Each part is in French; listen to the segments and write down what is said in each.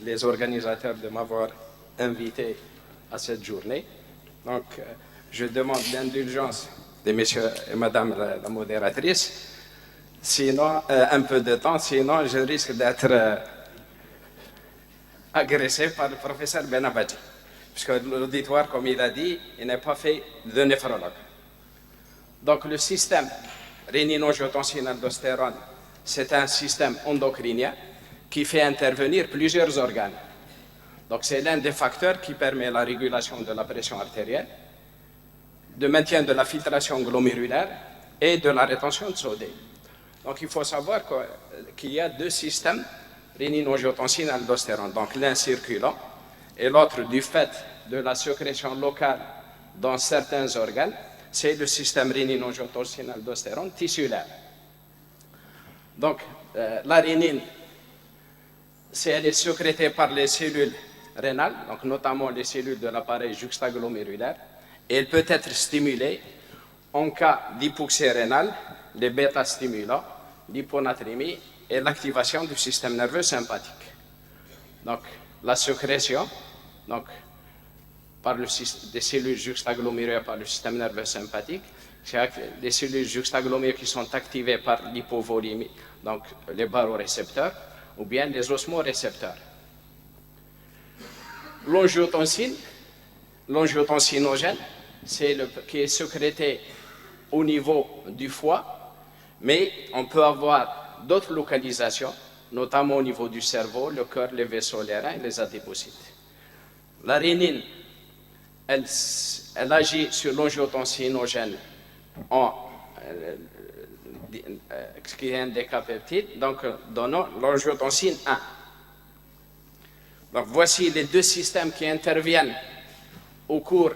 les organisateurs de m'avoir invité à cette journée. Donc, je demande l'indulgence de messieurs et madame la modératrice, sinon, un peu de temps, sinon je risque d'être agressé par le professeur Benabadji, puisque l'auditoire, comme il a dit, il n'est pas fait de néphrologue. Donc, le système rénino-angiotensine-aldostérone, c'est un système endocrinien qui fait intervenir plusieurs organes. Donc, c'est l'un des facteurs qui permet la régulation de la pression artérielle, de maintien de la filtration glomérulaire et de la rétention de sodium. Donc, il faut savoir qu'il y a deux systèmes rénino-angiotensine-aldostérone, donc l'un circulant et l'autre du fait de la sécrétion locale dans certains organes, c'est le système rénino-angiotensine-aldostérone tissulaire. Donc, la rénine, elle est sécrétée par les cellules rénales, donc notamment les cellules de l'appareil juxtaglomérulaire, et elle peut être stimulée en cas d'hypoxie rénale, les bêta-stimulants, l'hyponatrémie et l'activation du système nerveux sympathique. Donc, la sécrétion, donc, par des cellules juxtaglomérulaires par le système nerveux sympathique, c'est des cellules juxtaglomérulaires qui sont activées par l'hypovolémie, donc les barorécepteurs, ou bien les osmorécepteurs. L'angiotensinogène, c'est qui est sécrété au niveau du foie, mais on peut avoir d'autres localisations, notamment au niveau du cerveau, le cœur, les vaisseaux, les reins et les adépocytes. La rénine, elle agit sur l'angiotensinogène qui est un décapeptide, donc donnant l'angiotensine 1. Donc voici les deux systèmes qui interviennent au cours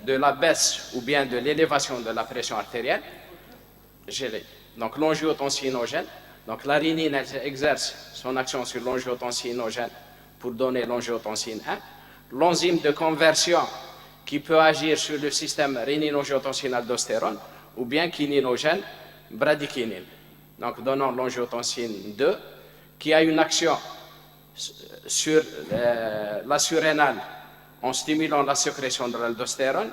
de la baisse ou bien de l'élévation de la pression artérielle. Donc l'angiotensinogène, donc la rénine elle exerce son action sur l'angiotensinogène pour donner l'angiotensine 1. L'enzyme de conversion qui peut agir sur le système rénino-angiotensine-aldostérone ou bien kininogène bradykinine, donc donnant l'angiotensine 2 qui a une action sur la surrénale en stimulant la sécrétion de l'aldostérone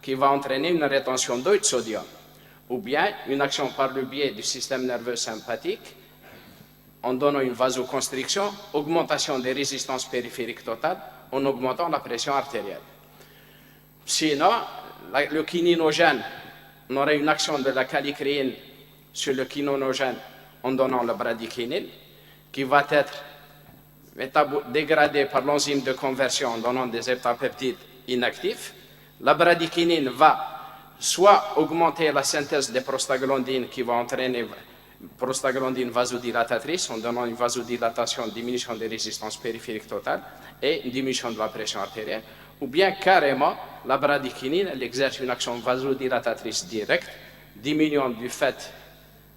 qui va entraîner une rétention d'eau et de sodium, ou bien une action par le biais du système nerveux sympathique en donnant une vasoconstriction, augmentation des résistances périphériques totales en augmentant la pression artérielle. Sinon, le kininogène, on aurait une action de la kallikréine sur le kininogène en donnant la bradykinine qui va être dégradée par l'enzyme de conversion en donnant des heptapeptides inactifs. La bradykinine va soit augmenter la synthèse des prostaglandines qui va entraîner prostaglandine vasodilatatrice en donnant une vasodilatation, diminution des résistances périphériques totales et une diminution de la pression artérielle, ou bien carrément la bradykinine elle exerce une action vasodilatatrice directe, diminuant du fait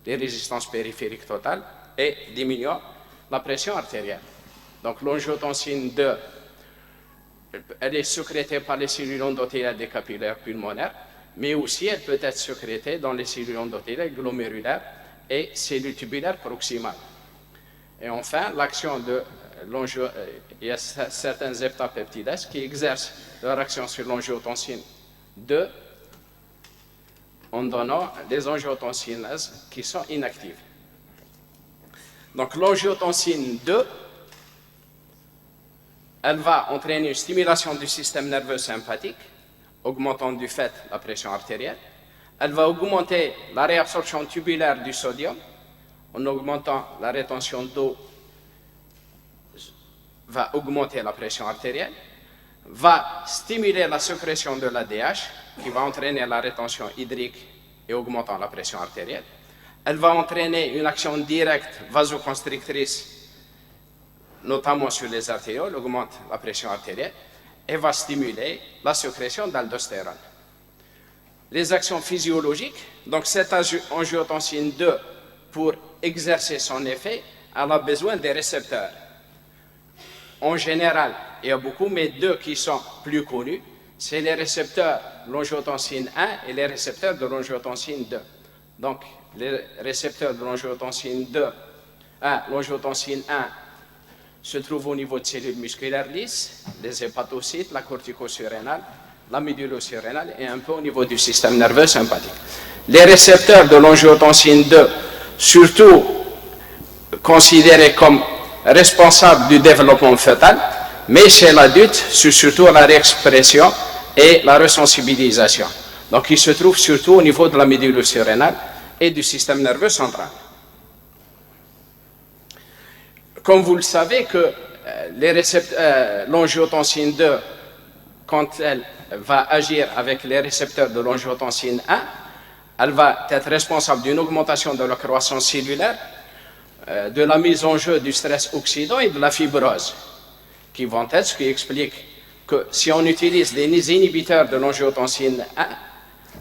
des résistances périphériques totales et diminuant la pression artérielle. Donc l'angiotensine 2, elle est sécrétée par les cellules endothéliales des capillaires pulmonaires, mais aussi elle peut être sécrétée dans les cellules endothéliales glomérulaires et cellules tubulaires proximales. Et enfin, l'action de il y a certains heptapeptides qui exercent leur action sur l'angiotensine 2 en donnant des angiotensinases qui sont inactives. Donc l'angiotensine 2, elle va entraîner une stimulation du système nerveux sympathique, augmentant du fait la pression artérielle. Elle va augmenter la réabsorption tubulaire du sodium en augmentant la rétention d'eau, va augmenter la pression artérielle, va stimuler la sécrétion de l'ADH qui va entraîner la rétention hydrique et augmentant la pression artérielle. Elle va entraîner une action directe vasoconstrictrice, notamment sur les artérioles, augmente la pression artérielle et va stimuler la sécrétion d'aldostérone. Les actions physiologiques, donc cette angiotensine 2, pour exercer son effet, elle a besoin des récepteurs. En général, il y a beaucoup, mais deux qui sont plus connus, c'est les récepteurs de l'angiotensine 1 et les récepteurs de l'angiotensine 2. Donc, les récepteurs de l'angiotensine 2, l'angiotensine 1 se trouve au niveau de cellules musculaires lisses, les hépatocytes, la cortico-surrénale, la médullo-surrénale et un peu au niveau du système nerveux sympathique. Les récepteurs de l'angiotensine 2, surtout considérés comme responsables du développement fœtal, mais chez l'adulte, c'est surtout la réexpression et la resensibilisation. Donc, ils se trouvent surtout au niveau de la médullo-surrénale et du système nerveux central. Comme vous le savez, que l'angiotensine 2, quand elle va agir avec les récepteurs de l'angiotensine 1, elle va être responsable d'une augmentation de la croissance cellulaire, de la mise en jeu du stress oxydant et de la fibrose, qui vont être ce qui explique que si on utilise des inhibiteurs de l'angiotensine 1,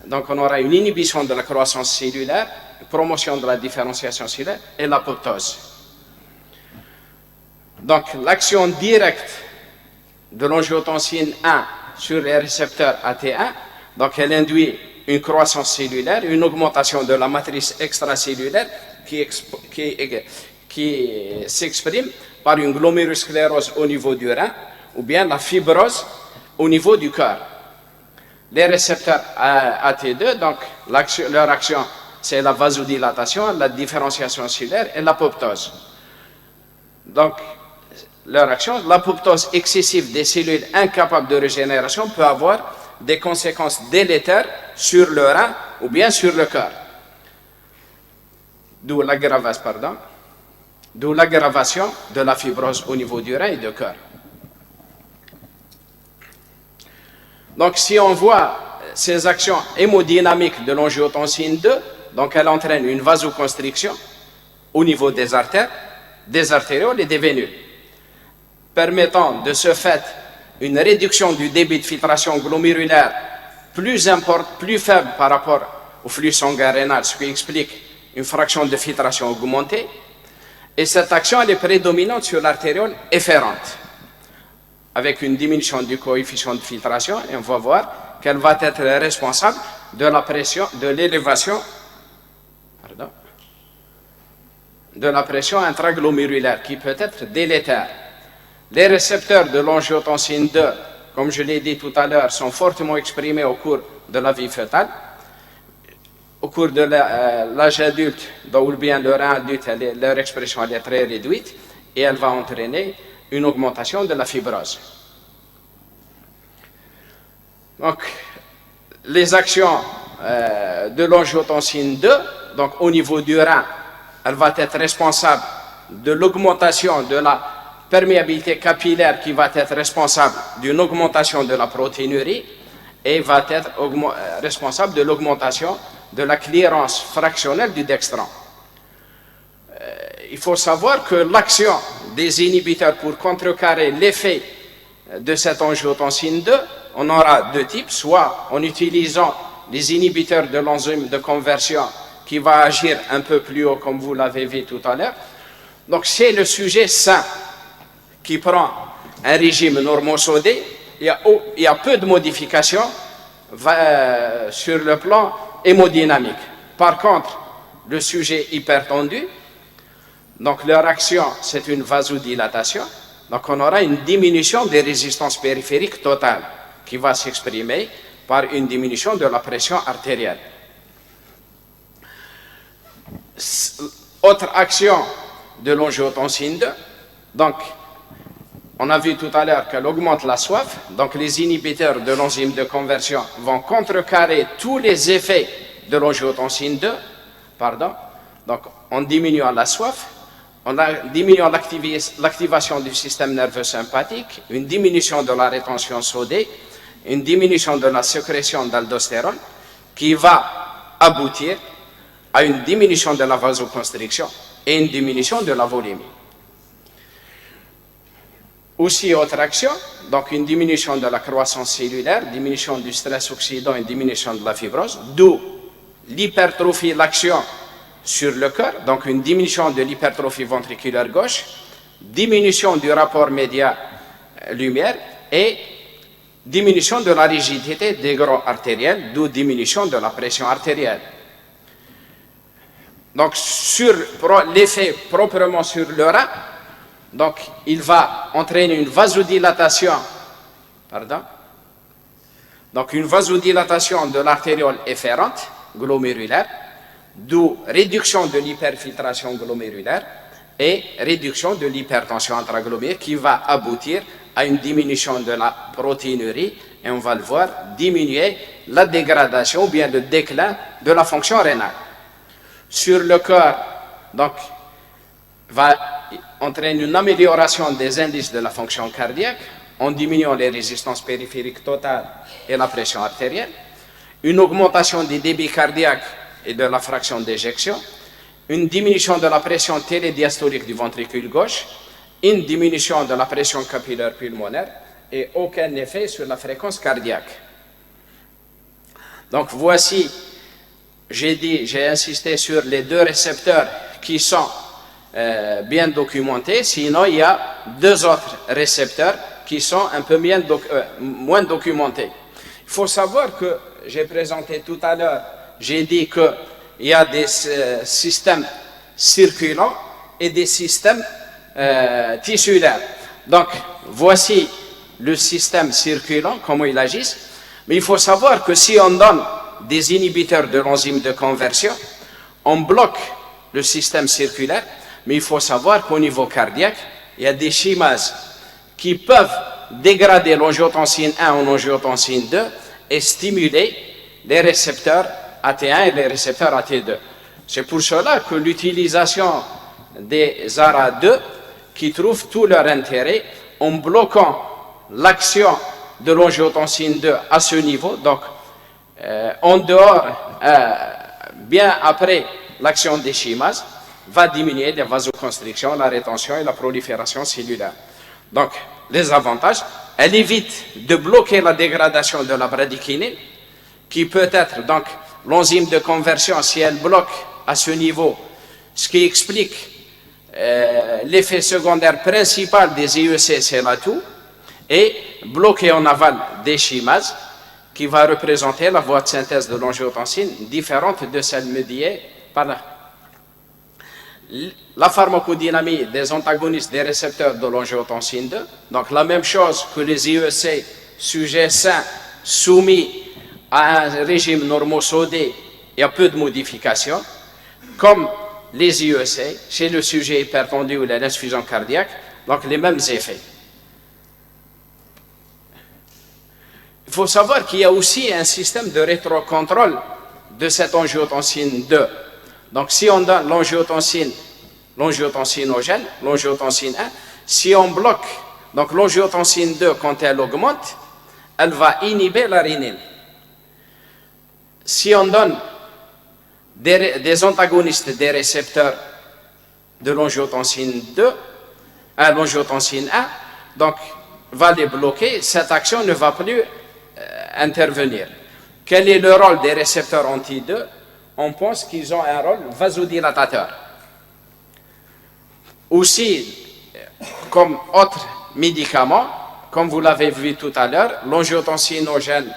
donc on aura une inhibition de la croissance cellulaire, une promotion de la différenciation cellulaire et l'apoptose. Donc l'action directe de l'angiotensine 1 sur les récepteurs AT1, donc elle induit une croissance cellulaire, une augmentation de la matrice extracellulaire qui s'exprime par une glomérulosclérose au niveau du rein ou bien la fibrose au niveau du cœur. Les récepteurs AT2, donc leur action, c'est la vasodilatation, la différenciation cellulaire et l'apoptose. Donc, leur action, l'apoptose excessive des cellules incapables de régénération peut avoir des conséquences délétères sur le rein ou bien sur le cœur. D'où l'aggravation de la fibrose au niveau du rein et du cœur. Donc, si on voit ces actions hémodynamiques de l'angiotensine 2, donc elle entraîne une vasoconstriction au niveau des artères, des artérioles et des vénules, permettant de ce fait une réduction du débit de filtration glomérulaire plus faible par rapport au flux sanguin rénal, ce qui explique une fraction de filtration augmentée. Et cette action elle est prédominante sur l'artériole efférente, avec une diminution du coefficient de filtration, et on va voir qu'elle va être responsable de la pression, de l'élévation, de la pression intraglomérulaire, qui peut être délétère. Les récepteurs de l'angiotensine 2, comme je l'ai dit tout à l'heure, sont fortement exprimés au cours de la vie fœtale. Au cours de l'âge adulte, ou bien le rein adulte, leur expression elle est très réduite et elle va entraîner une augmentation de la fibrose. Donc, les actions de l'angiotensine 2, donc au niveau du rein, elle va être responsable de l'augmentation de la perméabilité capillaire qui va être responsable d'une augmentation de la protéinurie et va être responsable de l'augmentation de la clearance fractionnelle du dextran. Il faut savoir que l'action des inhibiteurs pour contrecarrer l'effet de cette angiotensine 2, on aura deux types, soit en utilisant les inhibiteurs de l'enzyme de conversion qui va agir un peu plus haut comme vous l'avez vu tout à l'heure. Donc c'est le sujet sain qui prend un régime normosodé, il y a peu de modifications sur le plan hémodynamique. Par contre, le sujet hypertendu, donc leur action c'est une vasodilatation, donc on aura une diminution des résistances périphériques totales qui va s'exprimer par une diminution de la pression artérielle. Autre action de l'angiotensine 2, donc on a vu tout à l'heure qu'elle augmente la soif, donc les inhibiteurs de l'enzyme de conversion vont contrecarrer tous les effets de l'angiotensine 2, donc en diminuant la soif, en diminuant l'activation du système nerveux sympathique, une diminution de la rétention sodée, une diminution de la sécrétion d'aldostérone qui va aboutir à une diminution de la vasoconstriction et une diminution de la volémie. Aussi, autre action, donc une diminution de la croissance cellulaire, diminution du stress oxydant et diminution de la fibrose, d'où l'hypertrophie, l'action sur le cœur, donc une diminution de l'hypertrophie ventriculaire gauche, diminution du rapport média-lumière et diminution de la rigidité des gros artériels, d'où diminution de la pression artérielle. Donc, sur l'effet proprement sur le rein, Donc, il va entraîner une vasodilatation, pardon, donc une vasodilatation de l'artériole efférente glomérulaire, d'où réduction de l'hyperfiltration glomérulaire et réduction de l'hypertension intraglomérulaire qui va aboutir à une diminution de la protéinurie et on va le voir, diminuer la dégradation ou bien le déclin de la fonction rénale. Sur le cœur, donc, va entraîner une amélioration des indices de la fonction cardiaque en diminuant les résistances périphériques totales et la pression artérielle, une augmentation des débits cardiaques et de la fraction d'éjection, une diminution de la pression télédiastolique du ventricule gauche, une diminution de la pression capillaire pulmonaire et aucun effet sur la fréquence cardiaque. Donc voici, j'ai insisté sur les deux récepteurs qui sont bien documentés, sinon il y a deux autres récepteurs qui sont un peu moins documentés. Il faut savoir que j'ai présenté tout à l'heure, j'ai dit qu'il y a des systèmes circulants et des systèmes tissulaires. Donc, voici le système circulant, comment il agit. Mais il faut savoir que si on donne des inhibiteurs de l'enzyme de conversion, on bloque le système circulaire, mais il faut savoir qu'au niveau cardiaque, il y a des chimases qui peuvent dégrader l'angiotensine 1 en angiotensine 2 et stimuler les récepteurs AT1 et les récepteurs AT2. C'est pour cela que l'utilisation des ARA2 qui trouvent tout leur intérêt en bloquant l'action de l'angiotensine 2 à ce niveau, donc en dehors, bien après l'action des chimases, va diminuer les vasoconstrictions, la rétention et la prolifération cellulaire. Donc, les avantages, elle évite de bloquer la dégradation de la bradykinin, qui peut être, donc, l'enzyme de conversion, si elle bloque à ce niveau, ce qui explique l'effet secondaire principal des IEC, c'est la toux, et bloquer en aval des chimases, qui va représenter la voie de synthèse de l'angiotensine différente de celle médiée par la pharmacodynamie des antagonistes des récepteurs de l'angiotensine 2. Donc la même chose que les IEC, sujets sains soumis à un régime normosodé, il y a peu de modifications, comme les IEC, chez le sujet hypertendu ou l'insuffisance cardiaque, donc les mêmes effets. Il faut savoir qu'il y a aussi un système de rétrocontrôle de cette angiotensine 2. Donc si on donne l'angiotensinogène, l'angiotensine 1, si on bloque, donc l'angiotensine 2, quand elle augmente, elle va inhiber la rénine. Si on donne des antagonistes des récepteurs de l'angiotensine 2, à l'angiotensine 1, donc va les bloquer, cette action ne va plus intervenir. Quel est le rôle des récepteurs anti-2? On pense qu'ils ont un rôle vasodilatateur. Aussi, comme autre médicament, comme vous l'avez vu tout à l'heure, l'angiotensinogène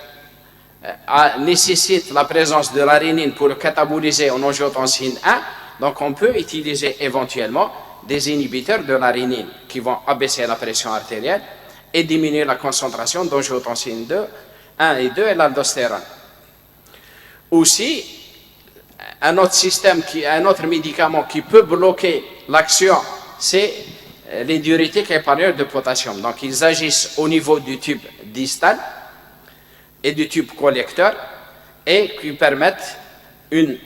nécessite la présence de la rénine pour le cataboliser en angiotensine 1, donc on peut utiliser éventuellement des inhibiteurs de la rénine qui vont abaisser la pression artérielle et diminuer la concentration d'angiotensine 2, 1 et 2 et l'aldostérone. Aussi, un autre médicament qui peut bloquer l'action, c'est les diurétiques et parieurs de potassium. Donc, ils agissent au niveau du tube distal et du tube collecteur et qui permettent une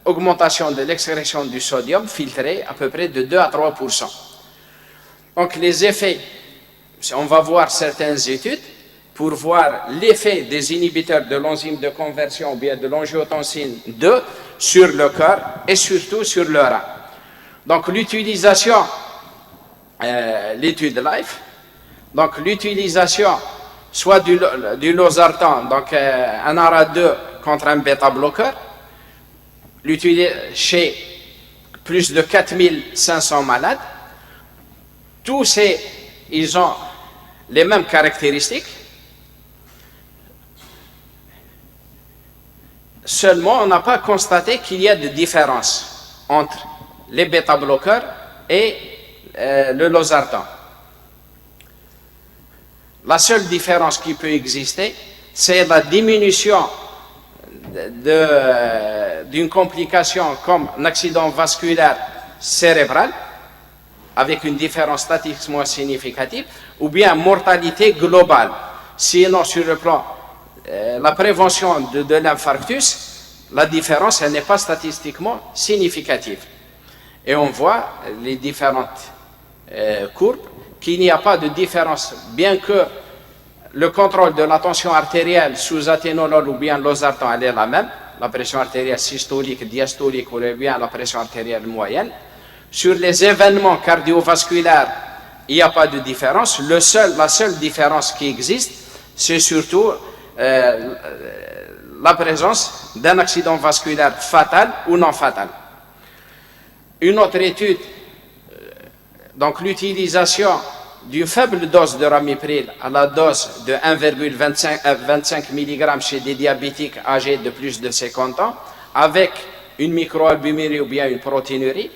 augmentation de l'excrétion du sodium filtré à peu près de 2 à 3%. Donc, les effets, on va voir certaines études pour voir l'effet des inhibiteurs de l'enzyme de conversion ou bien de l'angiotensine 2 sur le cœur et surtout sur le rein. Donc l'utilisation, l'étude LIFE, donc l'utilisation soit du losartan, donc un ARA2 contre un bêta-bloqueur, chez plus de 4500 malades, tous ils ont les mêmes caractéristiques. Seulement, on n'a pas constaté qu'il y a de différence entre les bêta-bloqueurs et le losartan. La seule différence qui peut exister, c'est la diminution d'une complication comme un accident vasculaire cérébral, avec une différence statistiquement significative, ou bien mortalité globale. Sinon, sur le plan la prévention de l'infarctus, la différence elle n'est pas statistiquement significative. Et on voit les différentes courbes qu'il n'y a pas de différence, bien que le contrôle de la tension artérielle sous athénolol ou bien losartan elle est la même, la pression artérielle systolique, diastolique ou bien la pression artérielle moyenne. Sur les événements cardiovasculaires, il n'y a pas de différence. La seule différence qui existe, c'est surtout la présence d'un accident vasculaire fatal ou non fatal. Une autre étude, donc l'utilisation d'une faible dose de ramipril à la dose de 1,25 mg chez des diabétiques âgés de plus de 50 ans, avec une microalbuminurie ou bien une protéinurie,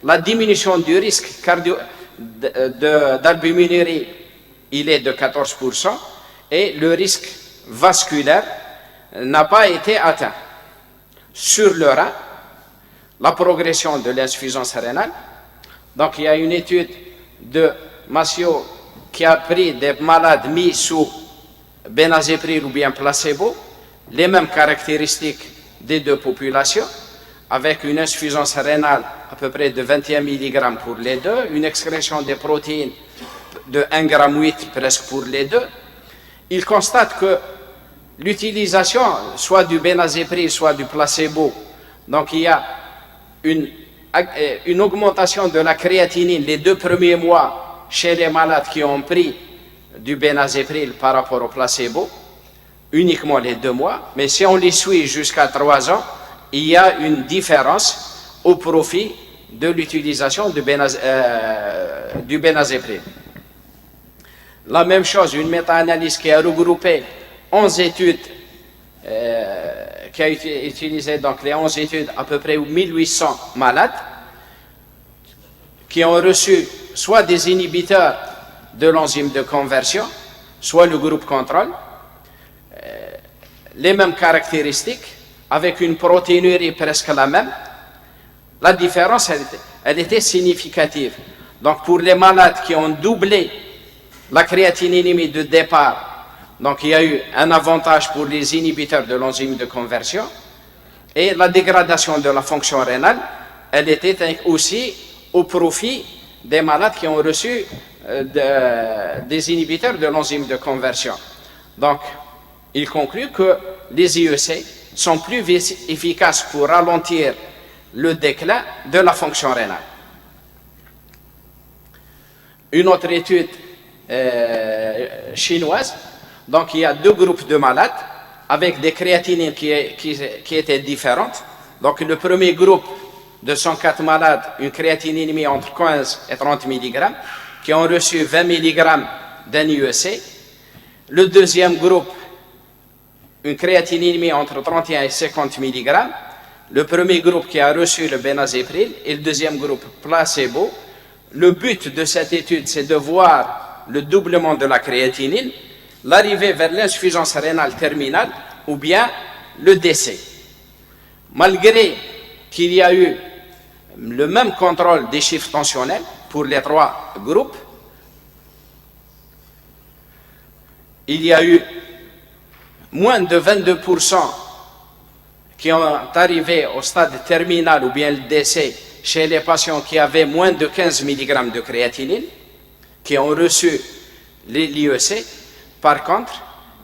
la diminution du risque d'albuminurie, il est de 14%, et le risque vasculaire n'a pas été atteint. Sur le rein, la progression de l'insuffisance rénale, donc il y a une étude de Massio qui a pris des malades mis sous bénazéprile ou bien placebo, les mêmes caractéristiques des deux populations, avec une insuffisance rénale à peu près de 21 mg pour les deux, une excrétion des protéines de 1,8 g presque pour les deux. Il constate que l'utilisation soit du bénazéprile, soit du placebo, donc il y a une augmentation de la créatinine les 2 premiers mois chez les malades qui ont pris du bénazéprile par rapport au placebo, uniquement les 2 mois, mais si on les suit jusqu'à 3 ans, il y a une différence au profit de l'utilisation du bénazéprile. La même chose, une méta-analyse qui a regroupé 11 études, qui a utilisé donc les 11 études, à peu près 1800 malades, qui ont reçu soit des inhibiteurs de l'enzyme de conversion, soit le groupe contrôle, les mêmes caractéristiques, avec une protéinurie presque la même. La différence, elle était significative. Donc pour les malades qui ont doublé la créatininémie de départ, donc il y a eu un avantage pour les inhibiteurs de l'enzyme de conversion, et la dégradation de la fonction rénale, elle était aussi au profit des malades qui ont reçu des inhibiteurs de l'enzyme de conversion. Donc, il conclut que les IEC sont plus efficaces pour ralentir le déclin de la fonction rénale. Une autre étude chinoise, donc il y a 2 groupes de malades avec des créatinines qui étaient différentes. Donc le premier groupe de 104 malades, une créatininémie entre 15 et 30 mg, qui ont reçu 20 mg d'un IEC. Le deuxième groupe, une créatininémie entre 31 et 50 mg. Le premier groupe qui a reçu le bénazéprile et le deuxième groupe placebo. Le but de cette étude, c'est de voir le doublement de la créatinine, l'arrivée vers l'insuffisance rénale terminale ou bien le décès. Malgré qu'il y a eu le même contrôle des chiffres tensionnels pour les 3 groupes, il y a eu moins de 22% qui ont arrivé au stade terminal ou bien le décès chez les patients qui avaient moins de 15 mg de créatinine, qui ont reçu l'IEC. Par contre,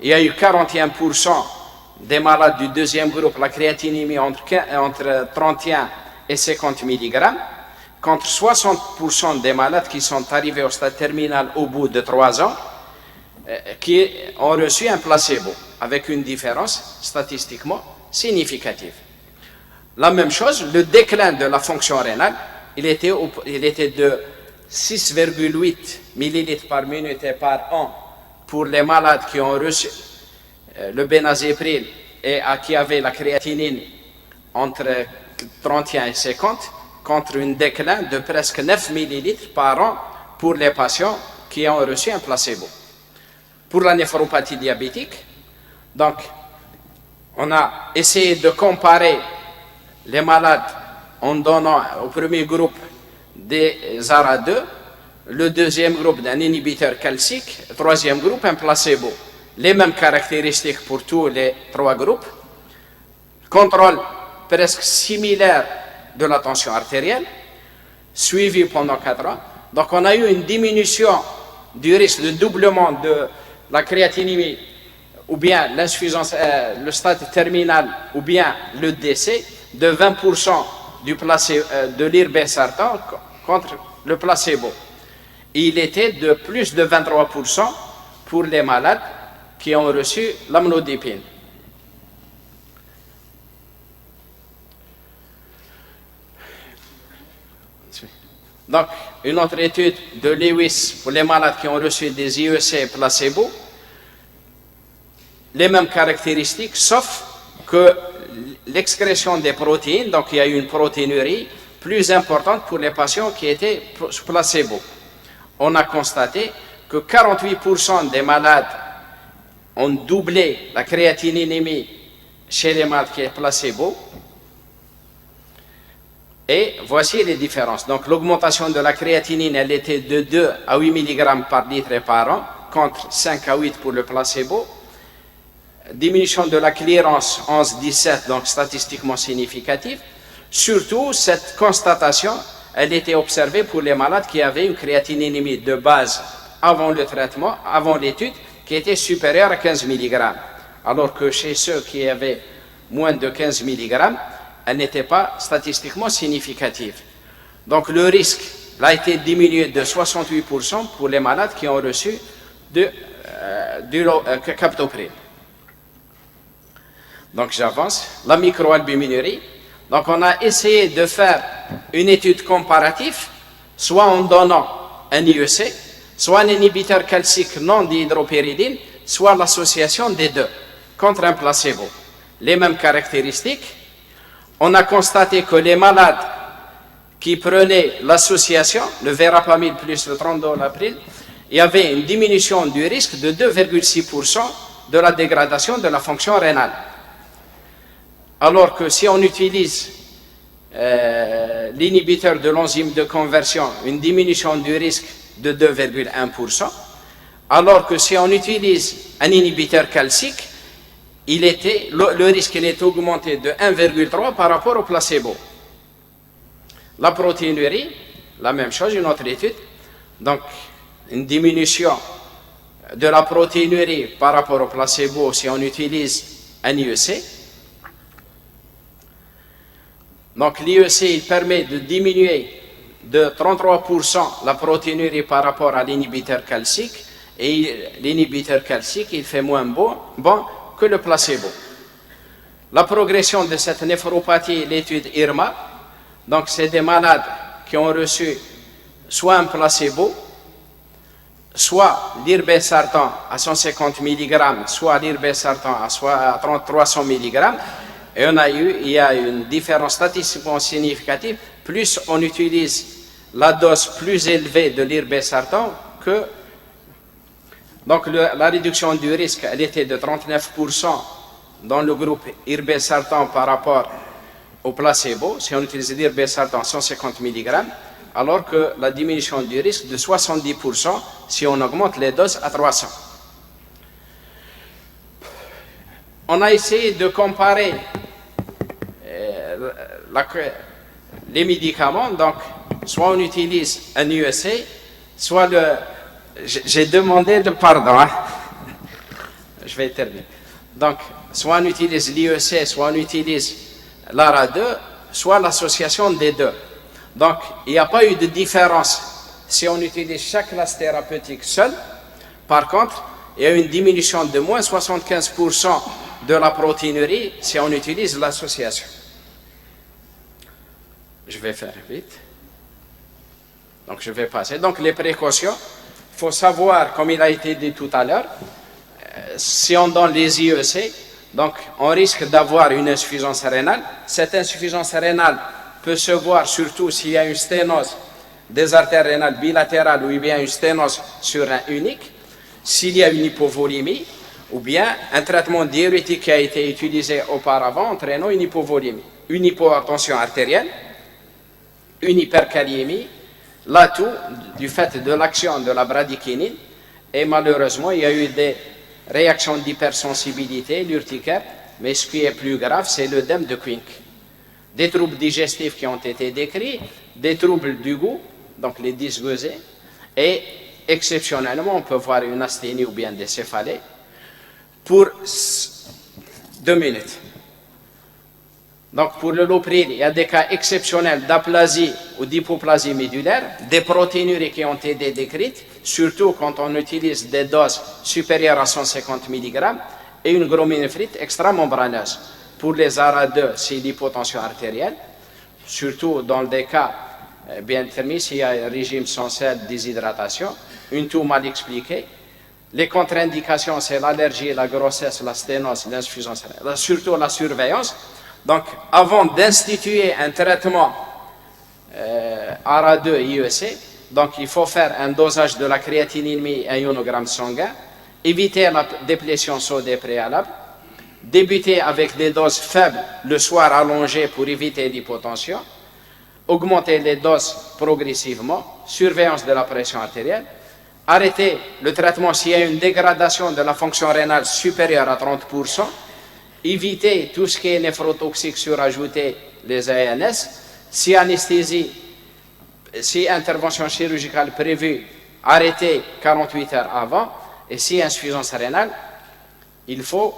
il y a eu 41% des malades du deuxième groupe, la créatinémie entre 31 et 50 mg, contre 60% des malades qui sont arrivés au stade terminal au bout de 3 ans, qui ont reçu un placebo, avec une différence statistiquement significative. La même chose, le déclin de la fonction rénale, il était de 6,8 ml par minute et par an pour les malades qui ont reçu le bénazéprile et qui avaient la créatinine entre 31 et 50, contre un déclin de presque 9 ml par an pour les patients qui ont reçu un placebo. Pour la néphropathie diabétique, donc, on a essayé de comparer les malades en donnant au premier groupe des ARA2, le deuxième groupe d'un inhibiteur calcique, le troisième groupe un placebo. Les mêmes caractéristiques pour tous les trois groupes. Contrôle presque similaire de la tension artérielle, suivi pendant 4 ans. Donc on a eu une diminution du risque de doublement de la créatinémie ou bien l'insuffisance, le stade terminal ou bien le décès de 20% de l'irbesartan contre le placebo. Il était de plus de 23% pour les malades qui ont reçu l'amlodipine. Donc, une autre étude de Lewis pour les malades qui ont reçu des IEC placebo, les mêmes caractéristiques, sauf que l'excrétion des protéines, donc il y a eu une protéinurie plus importante pour les patients qui étaient sous placebo. On a constaté que 48% des malades ont doublé la créatininémie chez les malades qui étaient placebo. Et voici les différences. Donc l'augmentation de la créatinine, elle était de 2 à 8 mg par litre et par an, contre 5 à 8 pour le placebo. Diminution de la clearance 11-17, donc statistiquement significative. Surtout, cette constatation, elle était observée pour les malades qui avaient une créatininémie de base avant le traitement, avant l'étude, qui était supérieure à 15 mg. Alors que chez ceux qui avaient moins de 15 mg, elle n'était pas statistiquement significative. Donc le risque a été diminué de 68% pour les malades qui ont reçu du captopril. Donc j'avance. La microalbuminurie. Donc on a essayé de faire une étude comparative, soit en donnant un IEC, soit un inhibiteur calcique non dihydropyridine, soit l'association des deux, contre un placebo. Les mêmes caractéristiques. On a constaté que les malades qui prenaient l'association, le verapamil plus le trondonapril, il y avait une diminution du risque de 2,6% de la dégradation de la fonction rénale. Alors que si on utilise l'inhibiteur de l'enzyme de conversion, une diminution du risque de 2,1%, alors que si on utilise un inhibiteur calcique, le risque est augmenté de 1,3 par rapport au placebo. La protéinurie, la même chose, une autre étude. Donc, une diminution de la protéinurie par rapport au placebo si on utilise un IEC. Donc, l'IEC, il permet de diminuer de 33% la protéinurie par rapport à l'inhibiteur calcique. Et l'inhibiteur calcique, il fait moins bon que le placebo. La progression de cette néphropathie, l'étude IRMA, donc c'est des malades qui ont reçu soit un placebo, soit l'irbesartan à 150 mg, soit l'irbesartan à 300 mg, et il y a une différence statistiquement significative, plus on utilise la dose plus élevée de l'irbesartan que. Donc la réduction du risque, elle était de 39% dans le groupe irbesartan par rapport au placebo, si on utilise l'irbesartan 150 mg, alors que la diminution du risque de 70% si on augmente les doses à 300. On a essayé de comparer les médicaments, donc soit on utilise un IEC, soit j'ai demandé de pardon, hein. Je vais terminer. Donc, soit on utilise l'IEC, soit on utilise l'ARA2, soit l'association des deux. Donc, il n'y a pas eu de différence si on utilise chaque classe thérapeutique seule. Par contre, il y a eu une diminution de moins 75% de la protéinurie si on utilise l'association. Je vais faire vite. Donc, je vais passer. Donc, les précautions. Il faut savoir, comme il a été dit tout à l'heure, si on donne les IEC, donc on risque d'avoir une insuffisance rénale. Cette insuffisance rénale peut se voir surtout s'il y a une sténose des artères rénales bilatérales ou bien une sténose sur un unique, s'il y a une hypovolémie, ou bien un traitement diurétique qui a été utilisé auparavant entraînant une hypovolémie, une hypotension artérielle, une hyperkaliémie, l'atout du fait de l'action de la bradykinine, et malheureusement il y a eu des réactions d'hypersensibilité, l'urticaire, mais ce qui est plus grave c'est l'œdème de Quincke. Des troubles digestifs qui ont été décrits, des troubles du goût, donc les dysgeuses, et exceptionnellement on peut voir une asthénie ou bien des céphalées. Pour 2 minutes. Donc pour le lopril, il y a des cas exceptionnels d'aplasie ou d'hypoplasie médulaire, des protéinuries qui ont été décrites, surtout quand on utilise des doses supérieures à 150 mg, et une glomérulonéphrite extramembraneuse. Pour les ARA2, c'est l'hypotension artérielle, surtout dans des cas bien déterminés, s'il y a un régime sans sel, déshydratation, une toux mal expliquée. Les contre-indications, c'est l'allergie, la grossesse, la sténose, l'insuffisance rénale, surtout la surveillance. Donc, avant d'instituer un traitement ARA2 IEC, donc il faut faire un dosage de la créatininine à ionogramme sanguin, éviter la déplétion sodée préalable, débuter avec des doses faibles le soir allongé pour éviter l'hypotension, augmenter les doses progressivement, surveillance de la pression artérielle, arrêter le traitement s'il y a une dégradation de la fonction rénale supérieure à 30%, éviter tout ce qui est néphrotoxique surajouté, les ANS, si anesthésie, si intervention chirurgicale prévue, arrêter 48 heures avant, et si insuffisance rénale, il faut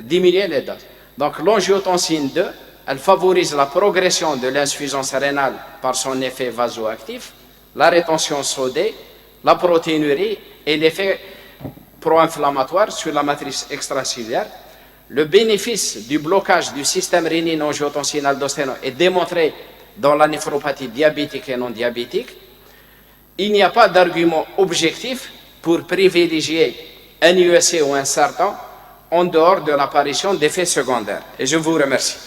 diminuer les doses. Donc l'angiotensine 2, elle favorise la progression de l'insuffisance rénale par son effet vasoactif, la rétention sodée, la protéinurie et l'effet pro-inflammatoire sur la matrice extracellulaire. Le bénéfice du blocage du système rénine-angiotensine-aldostérone est démontré dans la néphropathie diabétique et non diabétique. Il n'y a pas d'argument objectif pour privilégier un IEC ou un sartan en dehors de l'apparition d'effets secondaires. Et je vous remercie.